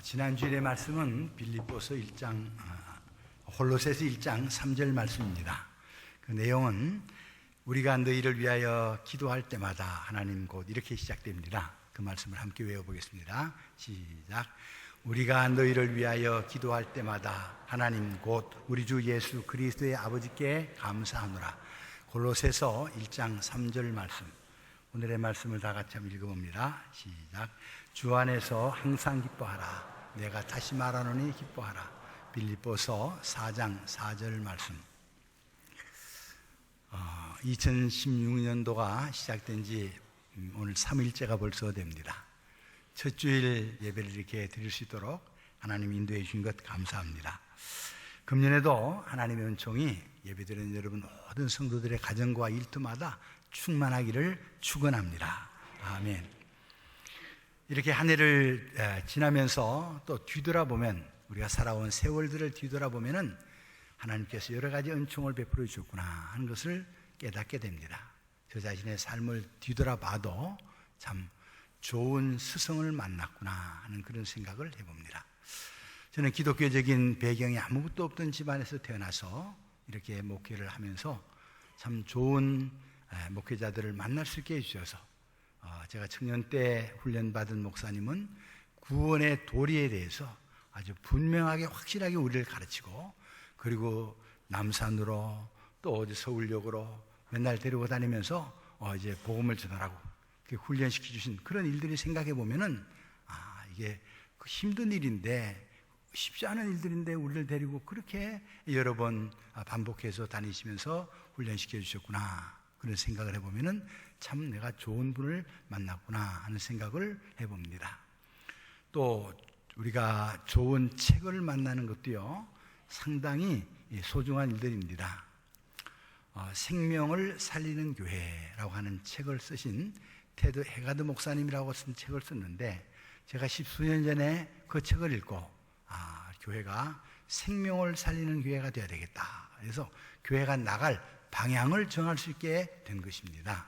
지난 주일의 말씀은 빌립보서 1장, 홀로새서 1장 3절 말씀입니다. 그 내용은 우리가 너희를 위하여 기도할 때마다 하나님 곧 이렇게 시작됩니다. 그 말씀을 함께 외워보겠습니다. 시작. 우리가 너희를 위하여 기도할 때마다 하나님 곧 우리 주 예수 그리스도의 아버지께 감사하노라. 홀로새서 1장 3절 말씀. 오늘의 말씀을 다 같이 한번 읽어봅니다. 시작. 주 안에서 항상 기뻐하라. 내가 다시 말하노니 기뻐하라. 빌립보서 4장 4절 말씀. 2016년도가 시작된 지 오늘 3일째가 벌써 됩니다. 첫 주일 예배를 이렇게 드릴 수 있도록 하나님 인도해 주신 것 감사합니다. 금년에도 하나님의 은총이 예배드리는 여러분 모든 성도들의 가정과 일터마다 충만하기를 축원합니다. 아멘. 이렇게 한 해를 지나면서 또 뒤돌아보면, 우리가 살아온 세월들을 뒤돌아보면은 하나님께서 여러 가지 은총을 베풀어 주셨구나 하는 것을 깨닫게 됩니다. 저 자신의 삶을 뒤돌아봐도 참 좋은 스승을 만났구나 하는 그런 생각을 해봅니다. 저는 기독교적인 배경이 아무것도 없던 집안에서 태어나서 이렇게 목회를 하면서 참 좋은 목회자들을 만날 수 있게 해주셔서, 제가 청년 때 훈련받은 목사님은 구원의 도리에 대해서 아주 분명하게 확실하게 우리를 가르치고, 그리고 남산으로 또 어디 서울역으로 맨날 데리고 다니면서 이제 복음을 전하라고 훈련시켜 주신 그런 일들이 생각해 보면은 이게 힘든 일인데, 쉽지 않은 일들인데 우리를 데리고 그렇게 여러 번 반복해서 다니시면서 훈련시켜 주셨구나, 그런 생각을 해보면은 참 내가 좋은 분을 만났구나 하는 생각을 해봅니다. 또 우리가 좋은 책을 만나는 것도요 상당히 소중한 일들입니다. 생명을 살리는 교회라고 하는 책을 쓰신 테드 해가드 목사님이라고 쓴 책을 썼는데, 제가 10수년 전에 그 책을 읽고 교회가 생명을 살리는 교회가 되어야 되겠다, 그래서 교회가 나갈 방향을 정할 수 있게 된 것입니다.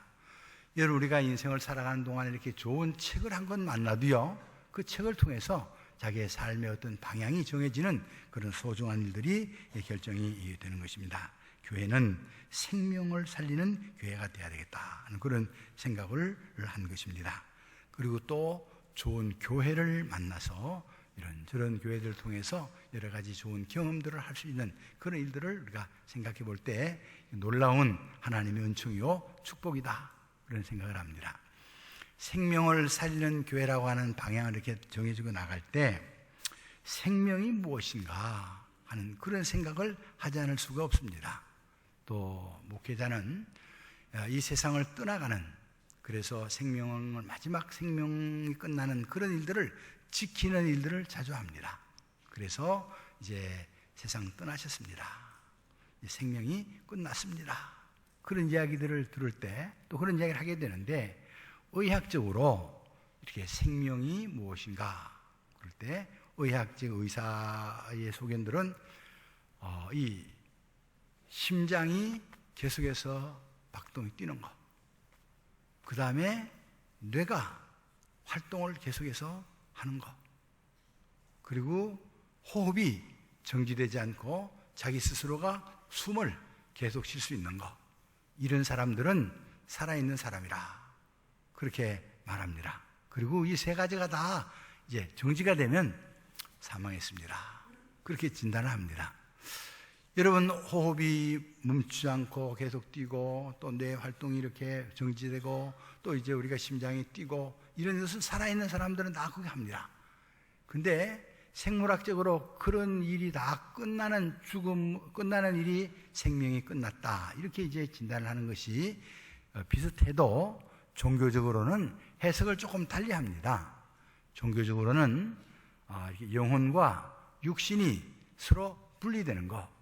여러분, 우리가 인생을 살아가는 동안에 이렇게 좋은 책을 한 권 만나도요, 그 책을 통해서 자기의 삶의 어떤 방향이 정해지는 그런 소중한 일들이 결정이 되는 것입니다. 교회는 생명을 살리는 교회가 되어야 되겠다 하는 그런 생각을 한 것입니다. 그리고 또 좋은 교회를 만나서 이런저런 교회들을 통해서 여러 가지 좋은 경험들을 할 수 있는 그런 일들을 우리가 생각해 볼 때 놀라운 하나님의 은총이요 축복이다, 그런 생각을 합니다. 생명을 살리는 교회라고 하는 방향을 이렇게 정해주고 나갈 때 생명이 무엇인가 하는 그런 생각을 하지 않을 수가 없습니다. 또 목회자는 이 세상을 떠나가는, 그래서 생명을, 마지막 생명이 끝나는 그런 일들을 지키는 일들을 자주 합니다. 그래서 이제 세상 떠나셨습니다. 생명이 끝났습니다. 그런 이야기들을 들을 때 또 그런 이야기를 하게 되는데, 의학적으로 이렇게 생명이 무엇인가 그럴 때 의학적 의사의 소견들은 이 심장이 계속해서 박동이 뛰는 것, 그 다음에 뇌가 활동을 계속해서 하는 것, 그리고 호흡이 정지되지 않고 자기 스스로가 숨을 계속 쉴 수 있는 것, 이런 사람들은 살아있는 사람이라 그렇게 말합니다. 그리고 이 세 가지가 다 이제 정지가 되면 사망했습니다, 그렇게 진단을 합니다. 여러분, 호흡이 멈추지 않고 계속 뛰고, 또 뇌 활동이 이렇게 정지되고, 또 이제 우리가 심장이 뛰고, 이런 것을 살아있는 사람들은 다 그렇게 합니다. 근데 생물학적으로 그런 일이 다 끝나는 일이 생명이 끝났다, 이렇게 이제 진단을 하는 것이 비슷해도 종교적으로는 해석을 조금 달리 합니다. 종교적으로는 영혼과 육신이 서로 분리되는 것,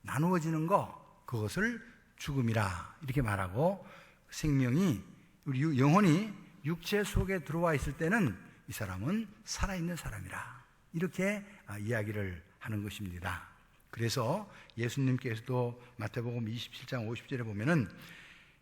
나누어지는 것, 그것을 죽음이라 이렇게 말하고, 생명이, 우리 영혼이 육체 속에 들어와 있을 때는 이 사람은 살아있는 사람이라 이렇게 이야기를 하는 것입니다. 그래서 예수님께서도 마태복음 27장 50절에 보면은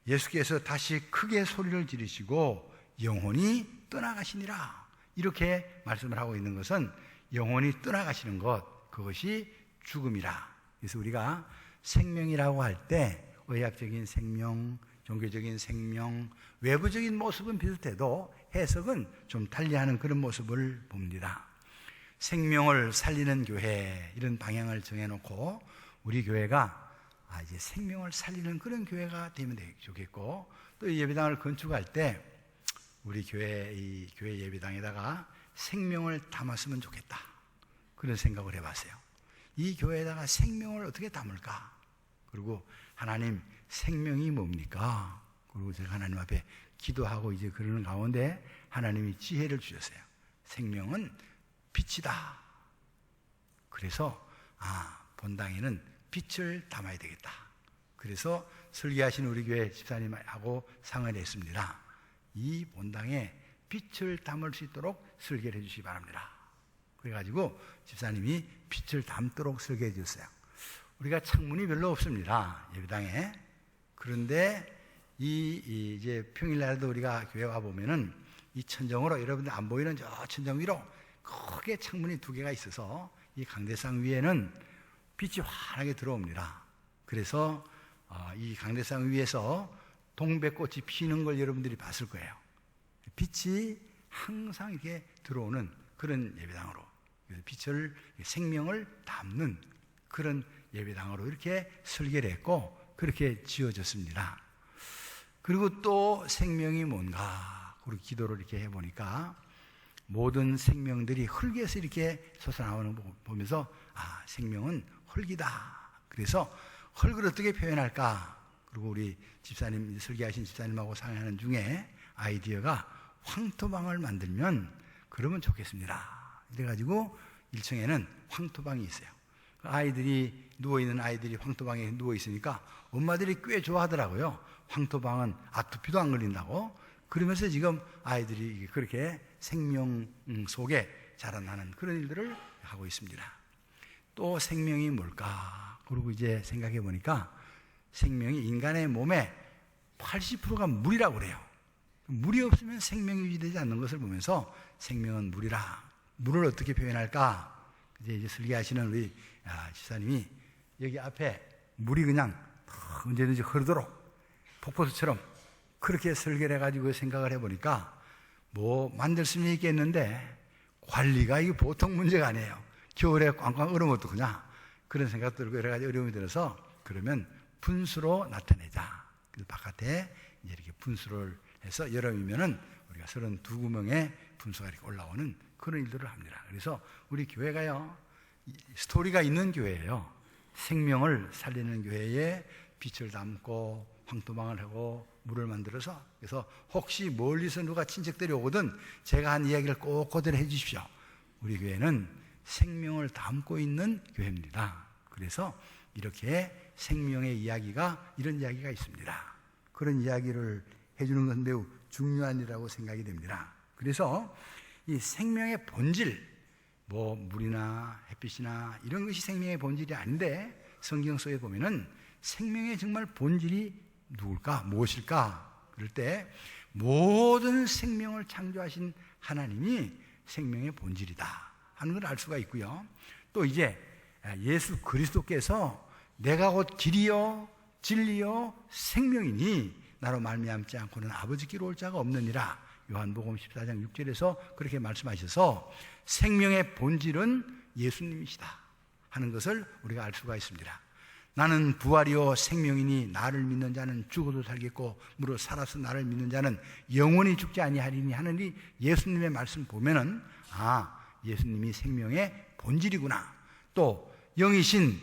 예수께서 다시 크게 소리를 지르시고 영혼이 떠나가시니라 이렇게 말씀을 하고 있는 것은 영혼이 떠나가시는 것, 그것이 죽음이라. 그래서 우리가 생명이라고 할 때 의학적인 생명, 종교적인 생명, 외부적인 모습은 비슷해도 해석은 좀 달리하는 그런 모습을 봅니다. 생명을 살리는 교회, 이런 방향을 정해놓고 우리 교회가 이제 생명을 살리는 그런 교회가 되면 좋겠고, 또 이 예배당을 건축할 때 우리 이 교회 예배당에다가 생명을 담았으면 좋겠다, 그런 생각을 해봤어요. 이 교회에다가 생명을 어떻게 담을까? 그리고 하나님, 생명이 뭡니까? 그리고 제가 하나님 앞에 기도하고 이제 그러는 가운데 하나님이 지혜를 주셨어요. 생명은 빛이다. 그래서 본당에는 빛을 담아야 되겠다. 그래서 설계하신 우리 교회 집사님하고 상의를 했습니다. 이 본당에 빛을 담을 수 있도록 설계를 해주시기 바랍니다. 그래가지고 집사님이 빛을 담도록 설계해 주셨어요. 우리가 창문이 별로 없습니다, 예배당에. 그런데 이제 평일날도 우리가 교회 와 보면은 이 천정으로, 여러분들 안 보이는 저 천정 위로 크게 창문이 2개가 있어서 이 강대상 위에는 빛이 환하게 들어옵니다. 그래서 이 강대상 위에서 동백꽃이 피는 걸 여러분들이 봤을 거예요. 빛이 항상 이렇게 들어오는 그런 예배당으로, 빛을, 생명을 담는 그런 예배당으로 이렇게 설계를 했고 그렇게 지어졌습니다. 그리고 또 생명이 뭔가, 그리고 기도를 이렇게 해보니까 모든 생명들이 흙에서 이렇게 솟아나오는 거 보면서 생명은 흙이다. 그래서 흙을 어떻게 표현할까? 그리고 우리 집사님, 설계하신 집사님하고 상의하는 중에 아이디어가 황토방을 만들면 그러면 좋겠습니다. 그래가지고 1층에는 황토방이 있어요. 아이들이 누워있는 아이들이 황토방에 누워있으니까 엄마들이 꽤 좋아하더라고요. 황토방은 아토피도 안 걸린다고. 그러면서 지금 아이들이 그렇게 생명 속에 자라나는 그런 일들을 하고 있습니다. 또 생명이 뭘까? 그리고 이제 생각해 보니까 생명이 인간의 몸에 80%가 물이라고 그래요. 물이 없으면 생명이 유지되지 않는 것을 보면서 생명은 물이라. 물을 어떻게 표현할까? 이제 설계하시는 우리 집사님이 여기 앞에 물이 그냥 언제든지 흐르도록 폭포수처럼 그렇게 설계를 해가지고 생각을 해보니까 뭐 만들 수는 있겠는데 관리가 이게 보통 문제가 아니에요. 겨울에 꽝꽝 얼으면 어떡하냐, 그런 생각 들고 여러 가지 어려움이 들어서 그러면 분수로 나타내자. 그래서 바깥에 이제 이렇게 분수를 해서 여름이면은 우리가 32구멍의 분수가 이렇게 올라오는 그런 일들을 합니다. 그래서 우리 교회가요, 스토리가 있는 교회예요. 생명을 살리는 교회에 빛을 담고 황토방을 하고 물을 만들어서, 그래서 혹시 멀리서 누가 친척들이 오거든 제가 한 이야기를 꼭 그대로 해 주십시오. 우리 교회는 생명을 담고 있는 교회입니다. 그래서 이렇게 생명의 이야기가, 이런 이야기가 있습니다. 그런 이야기를 해주는 건 매우 중요한 일이라고 생각이 됩니다. 그래서 이 생명의 본질, 뭐 물이나 햇빛이나 이런 것이 생명의 본질이 아닌데 성경 속에 보면은 생명의 정말 본질이 누굴까, 무엇일까? 그럴 때 모든 생명을 창조하신 하나님이 생명의 본질이다 하는 걸 알 수가 있고요. 또 이제 예수 그리스도께서 내가 곧 길이요 진리요 생명이니 나로 말미암지 않고는 아버지께로 올 자가 없느니라. 요한복음 14장 6절에서 그렇게 말씀하셔서 생명의 본질은 예수님이시다 하는 것을 우리가 알 수가 있습니다. 나는 부활이요 생명이니 나를 믿는 자는 죽어도 살겠고 무릇 살아서 나를 믿는 자는 영원히 죽지 아니하리니 하는 이 예수님의 말씀 보면은 예수님이 생명의 본질이구나. 또 영이신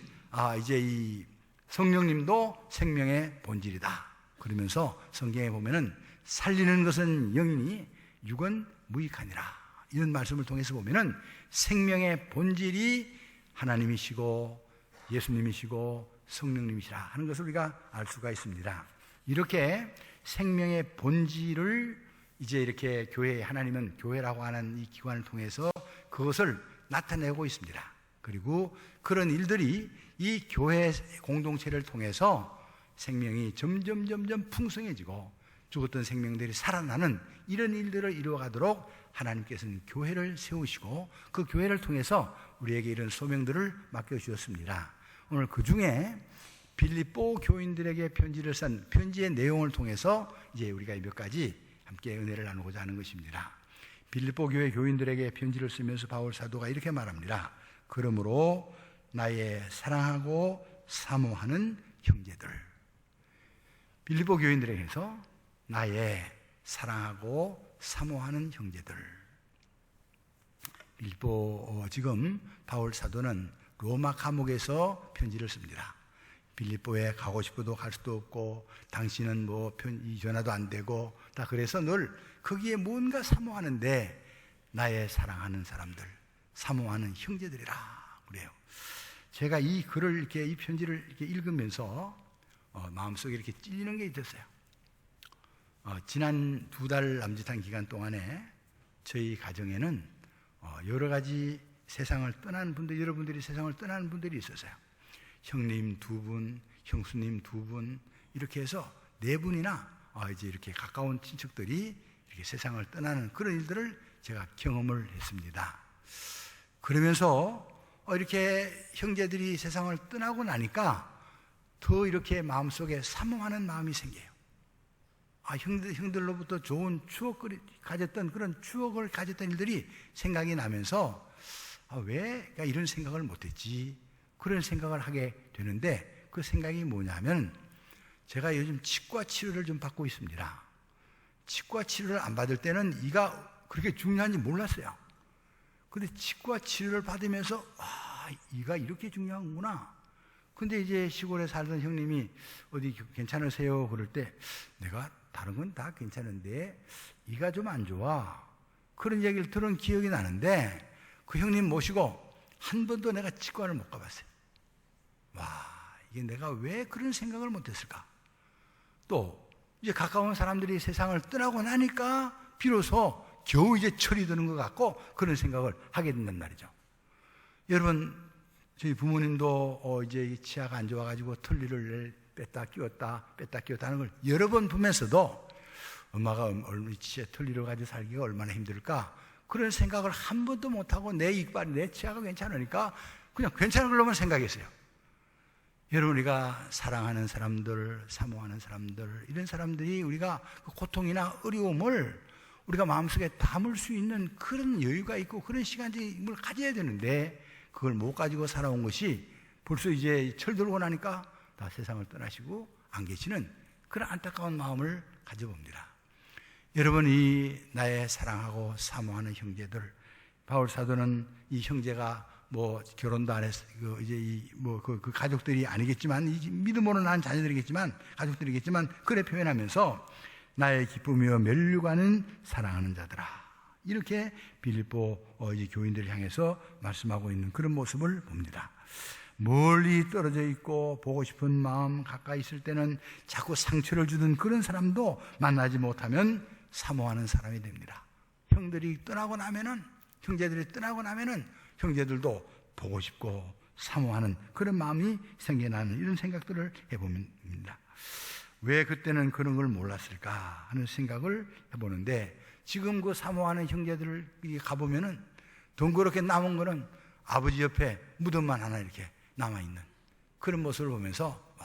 이제 이 성령님도 생명의 본질이다. 그러면서 성경에 보면은 살리는 것은 영이니 육은 무익하니라. 이런 말씀을 통해서 보면은 생명의 본질이 하나님이시고 예수님이시고 성령님이시라 하는 것을 우리가 알 수가 있습니다. 이렇게 생명의 본질을 이제 이렇게 하나님은 교회라고 하는 이 기관을 통해서 그것을 나타내고 있습니다. 그리고 그런 일들이 이 교회 공동체를 통해서 생명이 점점 풍성해지고 죽었던 생명들이 살아나는 이런 일들을 이루어가도록 하나님께서는 교회를 세우시고 그 교회를 통해서 우리에게 이런 소명들을 맡겨주셨습니다. 오늘 그 중에 빌립보 교인들에게 편지를 쓴 편지의 내용을 통해서 이제 우리가 몇 가지 함께 은혜를 나누고자 하는 것입니다. 빌립보 교회 교인들에게 편지를 쓰면서 바울 사도가 이렇게 말합니다. 그러므로 나의 사랑하고 사모하는 형제들. 빌립보 교인들에게서 나의 사랑하고 사모하는 형제들. 빌립보 지금 바울 사도는 로마 감옥에서 편지를 씁니다. 빌립보에 가고 싶어도 갈 수도 없고 당신은 뭐 전화도 안 되고 다 그래서 늘 거기에 뭔가 사모하는데 나의 사랑하는 사람들, 사모하는 형제들이라 그래요. 제가 이 글을 이렇게 이 편지를 이렇게 읽으면서 마음속에 이렇게 찔리는 게 있었어요. 지난 2달 남짓한 기간 동안에 저희 가정에는 여러 가지 세상을 떠나는 분들, 여러분들이 세상을 떠나는 분들이 있었어요. 형님 2분, 형수님 2분, 이렇게 해서 4분이나 이제 이렇게 가까운 친척들이 이렇게 세상을 떠나는 그런 일들을 제가 경험을 했습니다. 그러면서 이렇게 형제들이 세상을 떠나고 나니까 더 이렇게 마음속에 사모하는 마음이 생겨요. 형들로부터 좋은 추억을 가졌던 그런 추억을 가졌던 일들이 생각이 나면서 왜 이런 생각을 못했지? 그런 생각을 하게 되는데 그 생각이 뭐냐면 제가 요즘 치과 치료를 좀 받고 있습니다. 치과 치료를 안 받을 때는 이가 그렇게 중요한지 몰랐어요. 근데 치과 치료를 받으면서 이가 이렇게 중요한구나. 근데 이제 시골에 살던 형님이 어디 괜찮으세요? 그럴 때 내가 다른 건 다 괜찮은데 이가 좀 안 좋아. 그런 얘기를 들은 기억이 나는데 그 형님 모시고 한 번도 내가 치과를 못 가봤어요. 이게 내가 왜 그런 생각을 못했을까? 또 이제 가까운 사람들이 세상을 떠나고 나니까 비로소 겨우 이제 철이 드는 것 같고 그런 생각을 하게 된단 말이죠. 여러분, 저희 부모님도 이제 치아가 안 좋아가지고 틀니를 뺐다 끼웠다 하는 걸 여러 번 보면서도 엄마가 치아 틀니를 가지고 살기가 얼마나 힘들까? 그런 생각을 한 번도 못하고 내 이빨이, 내 치아가 괜찮으니까 그냥 괜찮은 걸로만 생각했어요. 여러분, 우리가 사랑하는 사람들, 사모하는 사람들, 이런 사람들이 우리가 그 고통이나 어려움을 우리가 마음속에 담을 수 있는 그런 여유가 있고 그런 시간을 가져야 되는데 그걸 못 가지고 살아온 것이 벌써 이제 철들고 나니까 다 세상을 떠나시고 안 계시는 그런 안타까운 마음을 가져봅니다. 여러분, 이 나의 사랑하고 사모하는 형제들, 바울 사도는 이 형제가 뭐 결혼도 안 했어, 이제 그 가족들이 아니겠지만 믿음으로 난 자녀들이겠지만 가족들이겠지만 그래 표현하면서 나의 기쁨이요 면류관은 사랑하는 자들아, 이렇게 빌립보 이제 교인들을 향해서 말씀하고 있는 그런 모습을 봅니다. 멀리 떨어져 있고 보고 싶은 마음 가까이 있을 때는 자꾸 상처를 주는 그런 사람도 만나지 못하면 사모하는 사람이 됩니다. 형제들이 떠나고 나면은 형제들도 보고 싶고 사모하는 그런 마음이 생겨나는 이런 생각들을 해봅니다. 왜 그때는 그런 걸 몰랐을까 하는 생각을 해보는데 지금 그 사모하는 형제들을 가보면은 덩그렇게 남은 거는 아버지 옆에 무덤만 하나 이렇게 남아있는 그런 모습을 보면서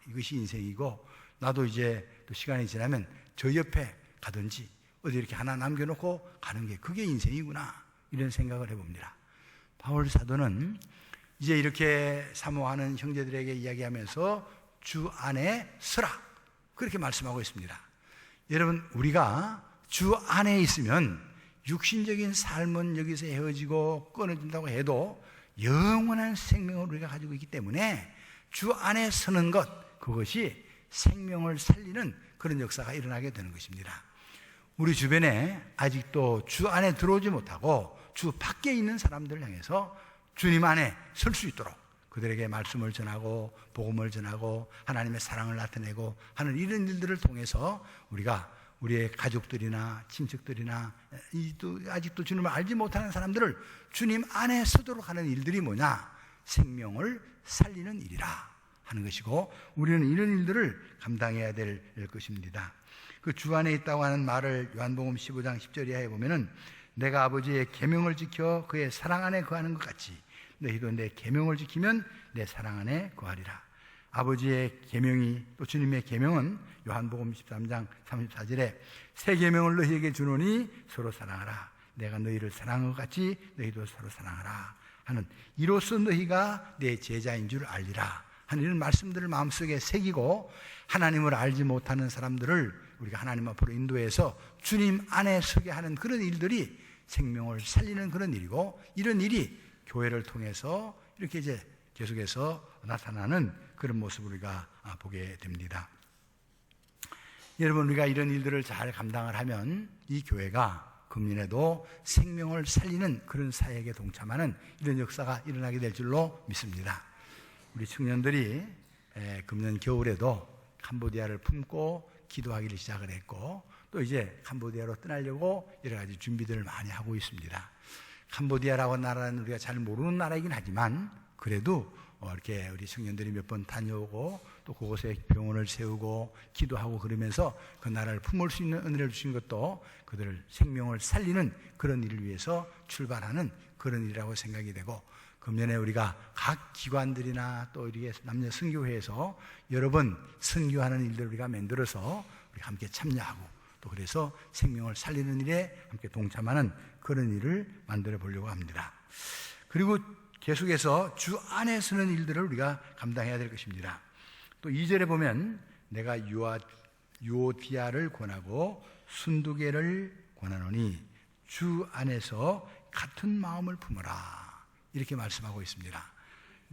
이것이 인생이고 나도 이제 또 시간이 지나면 저 옆에 가든지 어디 이렇게 하나 남겨놓고 가는 게 그게 인생이구나, 이런 생각을 해봅니다. 바울 사도는 이제 이렇게 사모하는 형제들에게 이야기하면서 주 안에 서라, 그렇게 말씀하고 있습니다. 여러분, 우리가 주 안에 있으면 육신적인 삶은 여기서 헤어지고 끊어진다고 해도 영원한 생명을 우리가 가지고 있기 때문에 주 안에 서는 것, 그것이 생명을 살리는 그런 역사가 일어나게 되는 것입니다. 우리 주변에 아직도 주 안에 들어오지 못하고 주 밖에 있는 사람들을 향해서 주님 안에 설 수 있도록 그들에게 말씀을 전하고 복음을 전하고 하나님의 사랑을 나타내고 하는 이런 일들을 통해서 우리가 우리의 가족들이나 친척들이나 아직도 주님을 알지 못하는 사람들을 주님 안에 서도록 하는 일들이 뭐냐? 생명을 살리는 일이라 하는 것이고 우리는 이런 일들을 감당해야 될 것입니다. 그 주 안에 있다고 하는 말을 요한복음 15장 10절 이하에 보면은 내가 아버지의 계명을 지켜 그의 사랑 안에 거하는 것 같이 너희도 내 계명을 지키면 내 사랑 안에 거하리라. 아버지의 계명이 또 주님의 계명은 요한복음 13장 34절에 새 계명을 너희에게 주노니 서로 사랑하라. 내가 너희를 사랑한 것 같이 너희도 서로 사랑하라 하는 이로써 너희가 내 제자인 줄 알리라 하는 이런 말씀들을 마음속에 새기고 하나님을 알지 못하는 사람들을 우리가 하나님 앞으로 인도해서 주님 안에 서게 하는 그런 일들이 생명을 살리는 그런 일이고, 이런 일이 교회를 통해서 이렇게 이제 계속해서 나타나는 그런 모습을 우리가 보게 됩니다. 여러분, 우리가 이런 일들을 잘 감당을 하면 이 교회가 금년에도 생명을 살리는 그런 사역에 동참하는 이런 역사가 일어나게 될 줄로 믿습니다. 우리 청년들이 금년 겨울에도 캄보디아를 품고 기도하기를 시작을 했고, 또 이제 캄보디아로 떠나려고 여러 가지 준비들을 많이 하고 있습니다. 캄보디아라고 나라는 우리가 잘 모르는 나라이긴 하지만 그래도 이렇게 우리 청년들이 몇 번 다녀오고 또 그곳에 병원을 세우고 기도하고 그러면서 그 나라를 품을 수 있는 은혜를 주신 것도 그들을 생명을 살리는 그런 일을 위해서 출발하는 그런 일이라고 생각이 되고, 금년에 우리가 각 기관들이나 또 우리 남녀 선교회에서 여러 번 선교하는 일들을 우리가 만들어서 우리가 함께 참여하고 또 그래서 생명을 살리는 일에 함께 동참하는 그런 일을 만들어 보려고 합니다. 그리고 계속해서 주 안에 서는 일들을 우리가 감당해야 될 것입니다. 또 2절에 보면 내가 유오디아를 권하고 순두개를 권하노니 주 안에서 같은 마음을 품어라, 이렇게 말씀하고 있습니다.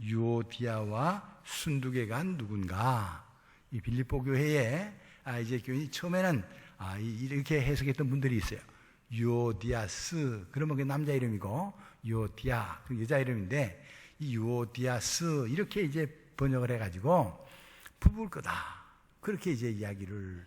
유오디아와 순두개가 누군가? 이 빌립보 교회에 이제 교인이 처음에는 이렇게 해석했던 분들이 있어요. 유오디아스, 그러면 그게 남자 이름이고 유오디아 그 여자 이름인데, 이 유오디아스 이렇게 이제 번역을 해가지고 부부일 거다, 그렇게 이제 이야기를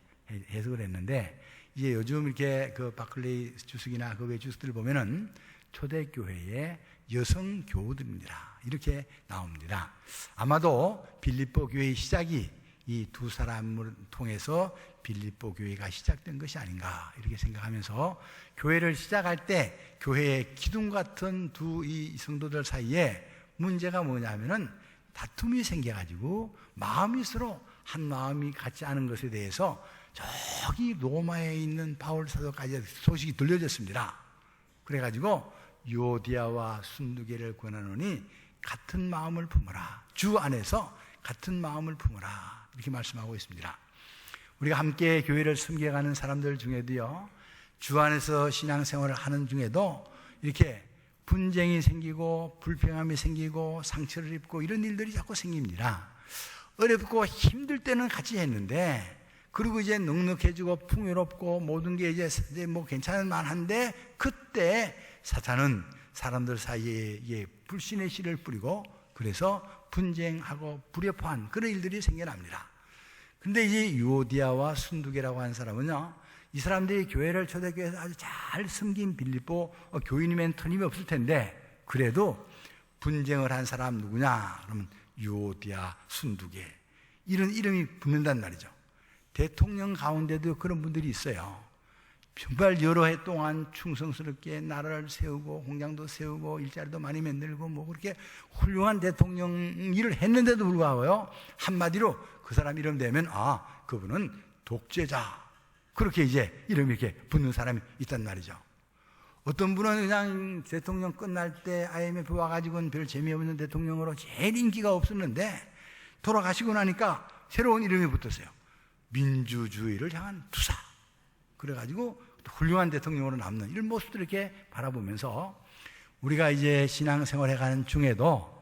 해석을 했는데, 이제 요즘 이렇게 그 바클레이 주석이나 그 외 주석들을 보면은 초대교회의 여성 교우들입니다, 이렇게 나옵니다. 아마도 빌립보 교회의 시작이 이 두 사람을 통해서 빌립보 교회가 시작된 것이 아닌가, 이렇게 생각하면서 교회를 시작할 때 교회의 기둥 같은 두 이 성도들 사이에 문제가 뭐냐면은 다툼이 생겨가지고 마음이 서로 한 마음이 같지 않은 것에 대해서 저기 로마에 있는 바울 사도까지 소식이 들려졌습니다. 그래가지고 유오디아와 순두개를 권하노니 같은 마음을 품어라, 주 안에서 같은 마음을 품어라, 이렇게 말씀하고 있습니다. 우리가 함께 교회를 섬겨가는 사람들 중에도요, 주 안에서 신앙생활을 하는 중에도 이렇게 분쟁이 생기고 불평함이 생기고 상처를 입고 이런 일들이 자꾸 생깁니다. 어렵고 힘들 때는 같이 했는데, 그리고 이제 넉넉해지고 풍요롭고 모든 게 이제 뭐 괜찮은 만한데, 그때 사탄은 사람들 사이에 불신의 씨를 뿌리고 그래서 분쟁하고 불협화한 그런 일들이 생겨납니다. 근데 이 유오디아와 순두개라고 하는 사람은요, 이 사람들이 교회를 초대교회에서 아주 잘 섬긴 빌립보 교인이면 틀림없을 텐데, 그래도 분쟁을 한 사람 누구냐 그러면 유오디아, 순두개, 이런 이름이 붙는단 말이죠. 대통령 가운데도 그런 분들이 있어요. 정말 여러 해 동안 충성스럽게 나라를 세우고 공장도 세우고 일자리도 많이 만들고 뭐 그렇게 훌륭한 대통령 일을 했는데도 불구하고요, 한마디로 그 사람 이름 되면 그분은 독재자, 그렇게 이제 이름이 이렇게 붙는 사람이 있단 말이죠. 어떤 분은 그냥 대통령 끝날 때 IMF 와가지고는 별 재미없는 대통령으로 제일 인기가 없었는데 돌아가시고 나니까 새로운 이름이 붙었어요. 민주주의를 향한 투사. 그래가지고 훌륭한 대통령으로 남는 이런 모습들을 이렇게 바라보면서 우리가 이제 신앙생활 해가는 중에도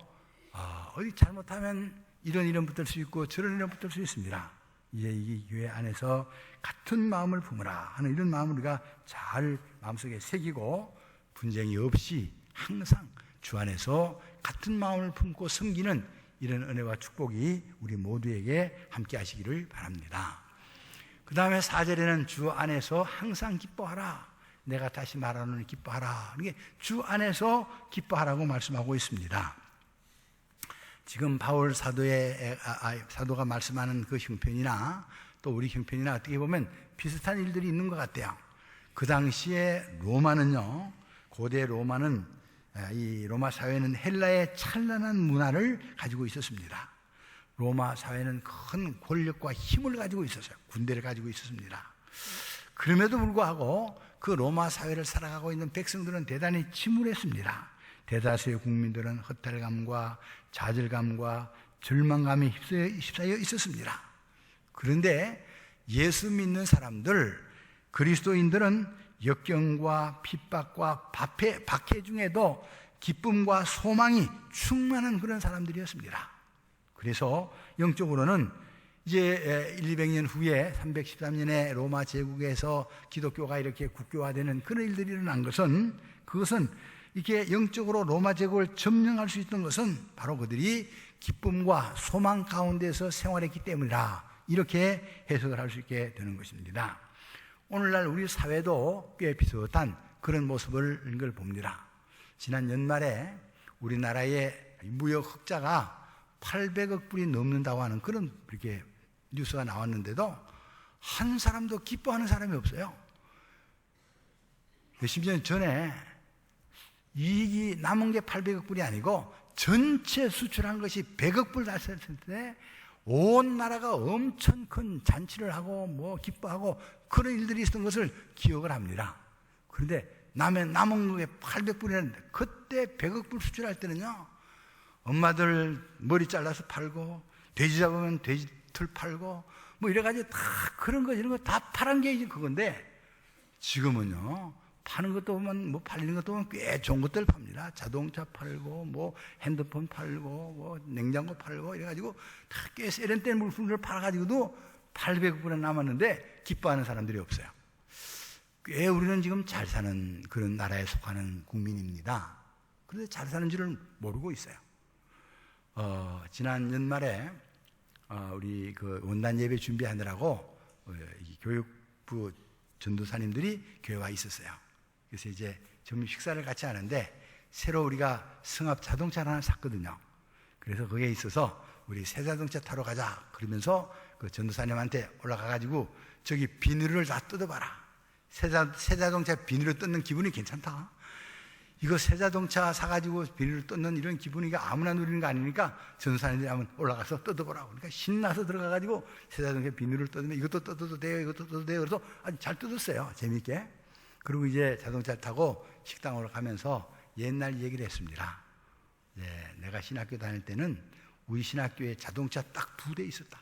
어디 잘못하면 이런 이름 붙을 수 있고 저런 이름 붙을 수 있습니다. 이제 이 교회 안에서 같은 마음을 품으라 하는 이런 마음을 우리가 잘 마음속에 새기고 분쟁이 없이 항상 주 안에서 같은 마음을 품고 섬기는 이런 은혜와 축복이 우리 모두에게 함께 하시기를 바랍니다. 그 다음에 4절에는 주 안에서 항상 기뻐하라, 내가 다시 말하노니 기뻐하라, 이게 주 안에서 기뻐하라고 말씀하고 있습니다. 지금 바울 사도가 말씀하는 그 형편이나 또 우리 형편이나 어떻게 보면 비슷한 일들이 있는 것 같아요. 그 당시에 로마는요, 고대 로마는, 이 로마 사회는 헬라의 찬란한 문화를 가지고 있었습니다. 로마 사회는 큰 권력과 힘을 가지고 있었어요. 군대를 가지고 있었습니다. 그럼에도 불구하고 그 로마 사회를 살아가고 있는 백성들은 대단히 침울했습니다. 대다수의 국민들은 허탈감과 좌절감과 절망감에 휩싸여 있었습니다. 그런데 예수 믿는 사람들, 그리스도인들은 역경과 핍박과 박해 중에도 기쁨과 소망이 충만한 그런 사람들이었습니다. 그래서 영적으로는 이제 200년 후에 313년에 로마 제국에서 기독교가 이렇게 국교화되는 그런 일들이 일어난 것은, 그것은 이렇게 영적으로 로마 제국을 점령할 수 있던 것은 바로 그들이 기쁨과 소망 가운데서 생활했기 때문이라, 이렇게 해석을 할 수 있게 되는 것입니다. 오늘날 우리 사회도 꽤 비슷한 그런 모습을 봅니다. 지난 연말에 우리나라의 무역 흑자가 800억 불이 넘는다고 하는 그런 이렇게 뉴스가 나왔는데도 한 사람도 기뻐하는 사람이 없어요. 몇십 년 전에 이익이 남은 게 800억 불이 아니고 전체 수출한 것이 100억 불 달성했을 때 온 나라가 엄청 큰 잔치를 하고 뭐 기뻐하고 그런 일들이 있었던 것을 기억을 합니다. 그런데 남은 게 800불이었는데 그때 100억 불 수출할 때는요, 엄마들 머리 잘라서 팔고 돼지 잡으면 돼지 털 팔고 뭐 이래가지고 다 그런 거 이런 거 다 팔은 게 이제 그건데, 지금은요 파는 것도 보면 뭐 팔리는 것도 보면 꽤 좋은 것들 팝니다. 자동차 팔고 뭐 핸드폰 팔고 뭐 냉장고 팔고 이래가지고 다 꽤 세련된 물품들을 팔아가지고도 800불에 남았는데 기뻐하는 사람들이 없어요. 꽤 우리는 지금 잘 사는 그런 나라에 속하는 국민입니다. 그런데 잘 사는 줄을 모르고 있어요. 지난 연말에 우리 그 원단 예배 준비하느라고 이 교육부 전도사님들이 교회에 와 있었어요. 그래서 이제 점심 식사를 같이 하는데 새로 우리가 승합 자동차를 하나 샀거든요. 그래서 거기에 있어서 우리 새 자동차 타러 가자 그러면서 그 전도사님한테 올라가가지고 저기 비닐을 다 뜯어봐라. 새 자동차 비닐을 뜯는 기분이 괜찮다. 이거 새 자동차 사가지고 비닐을 뜯는 이런 기분이 아무나 누리는 거 아니니까 전도사님들이 한번 올라가서 뜯어보라고. 그러니까 신나서 들어가가지고 새 자동차 비닐을 뜯으면 이것도 뜯어도 돼요, 이것도 뜯어도 돼요. 그래서 아주 잘 뜯었어요. 재밌게. 그리고 이제 자동차를 타고 식당으로 가면서 옛날 얘기를 했습니다. 내가 신학교 다닐 때는 우리 신학교에 자동차 딱 2대 있었다.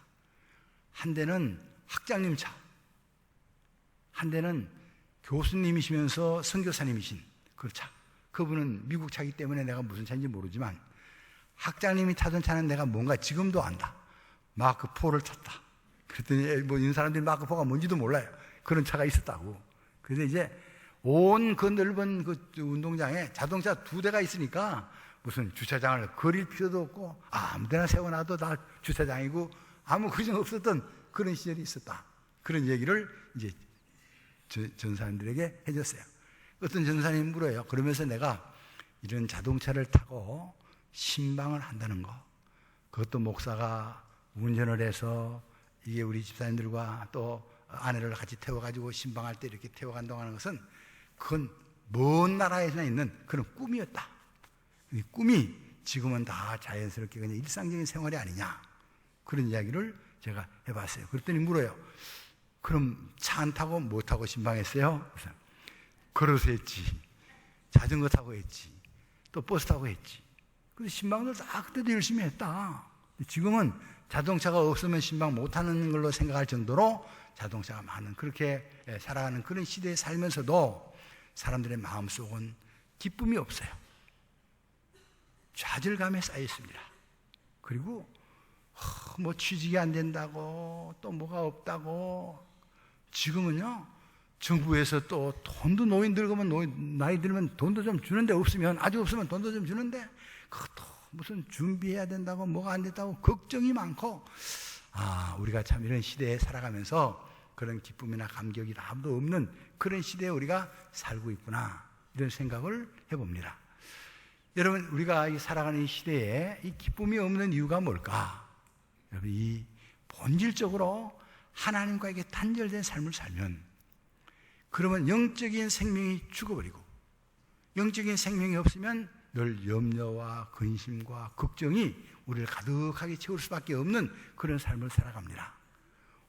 한 대는 학장님 차, 한 대는 교수님이시면서 선교사님이신 그 차. 그분은 미국 차기 때문에 내가 무슨 차인지 모르지만 학장님이 타던 차는 내가 뭔가 지금도 안다. 마크4를 탔다. 그랬더니 뭐 이 사람들이 마크4가 뭔지도 몰라요. 그런 차가 있었다고. 그래서 이제 온 그 넓은 그 운동장에 자동차 2대가 있으니까 무슨 주차장을 그릴 필요도 없고 아무 데나 세워놔도 다 주차장이고 아무 걱정 없었던 그런 시절이 있었다. 그런 얘기를 이제 전사님들에게 해줬어요. 어떤 전사님이 물어요. 그러면서 내가 이런 자동차를 타고 신방을 한다는 거, 그것도 목사가 운전을 해서 이게 우리 집사님들과 또 아내를 같이 태워가지고 신방할 때 이렇게 태워간다고 하는 것은 그건 먼 나라에서 있는 그런 꿈이었다. 이 꿈이 지금은 다 자연스럽게 그냥 일상적인 생활이 아니냐, 그런 이야기를 제가 해봤어요. 그랬더니 물어요. 그럼 차 안 타고 뭐 타고 신방했어요? 그래서 걸어서 했지, 자전거 타고 했지, 또 버스 타고 했지. 그래서 신방도 다 그때도 열심히 했다. 지금은 자동차가 없으면 신방 못하는 걸로 생각할 정도로 자동차가 많은, 그렇게 살아가는 그런 시대에 살면서도 사람들의 마음속은 기쁨이 없어요. 좌절감에 쌓여 있습니다. 그리고 뭐 취직이 안 된다고 또 뭐가 없다고. 지금은요 정부에서 또 돈도 노인 들면 나이 들면 돈도 좀 주는데 없으면, 아주 없으면 돈도 좀 주는데 그것도 무슨 준비해야 된다고 뭐가 안 됐다고 걱정이 많고, 우리가 참 이런 시대에 살아가면서 그런 기쁨이나 감격이 아무도 없는 그런 시대에 우리가 살고 있구나, 이런 생각을 해봅니다. 여러분, 우리가 살아가는 이 시대에 이 기쁨이 없는 이유가 뭘까? 여러분, 이 본질적으로 하나님과 이게 단절된 삶을 살면, 그러면 영적인 생명이 죽어버리고, 영적인 생명이 없으면 늘 염려와 근심과 걱정이 우리를 가득하게 채울 수밖에 없는 그런 삶을 살아갑니다.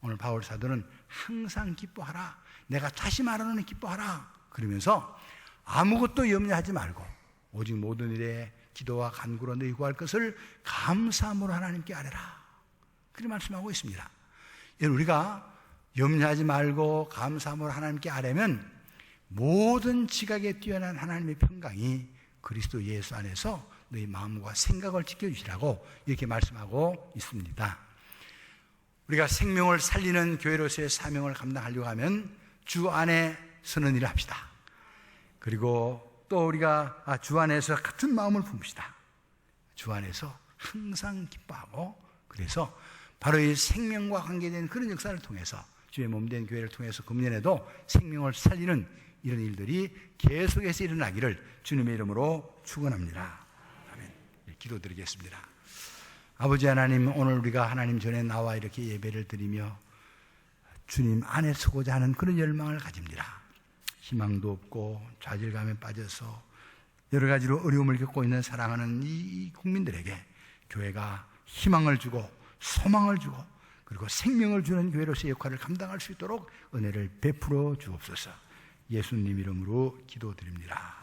오늘 바울 사도는 항상 기뻐하라, 내가 다시 말하노니 기뻐하라 그러면서 아무것도 염려하지 말고 오직 모든 일에 기도와 간구로 너희 구할 것을 감사함으로 하나님께 아뢰라, 그렇게 말씀하고 있습니다. 우리가 염려하지 말고 감사함으로 하나님께 아뢰면 모든 지각에 뛰어난 하나님의 평강이 그리스도 예수 안에서 너희 마음과 생각을 지켜주시라고 이렇게 말씀하고 있습니다. 우리가 생명을 살리는 교회로서의 사명을 감당하려고 하면 주 안에 서는 일을 합시다. 그리고 또 우리가 주 안에서 같은 마음을 품읍시다. 주 안에서 항상 기뻐하고, 그래서 바로 이 생명과 관계된 그런 역사를 통해서 주의 몸된 교회를 통해서 금년에도 생명을 살리는 이런 일들이 계속해서 일어나기를 주님의 이름으로 축원합니다. 아멘. 기도드리겠습니다. 아버지 하나님, 오늘 우리가 하나님 전에 나와 이렇게 예배를 드리며 주님 안에 서고자 하는 그런 열망을 가집니다. 희망도 없고 좌절감에 빠져서 여러 가지로 어려움을 겪고 있는 사랑하는 이 국민들에게 교회가 희망을 주고 소망을 주고 그리고 생명을 주는 교회로서의 역할을 감당할 수 있도록 은혜를 베풀어 주옵소서. 예수님 이름으로 기도드립니다.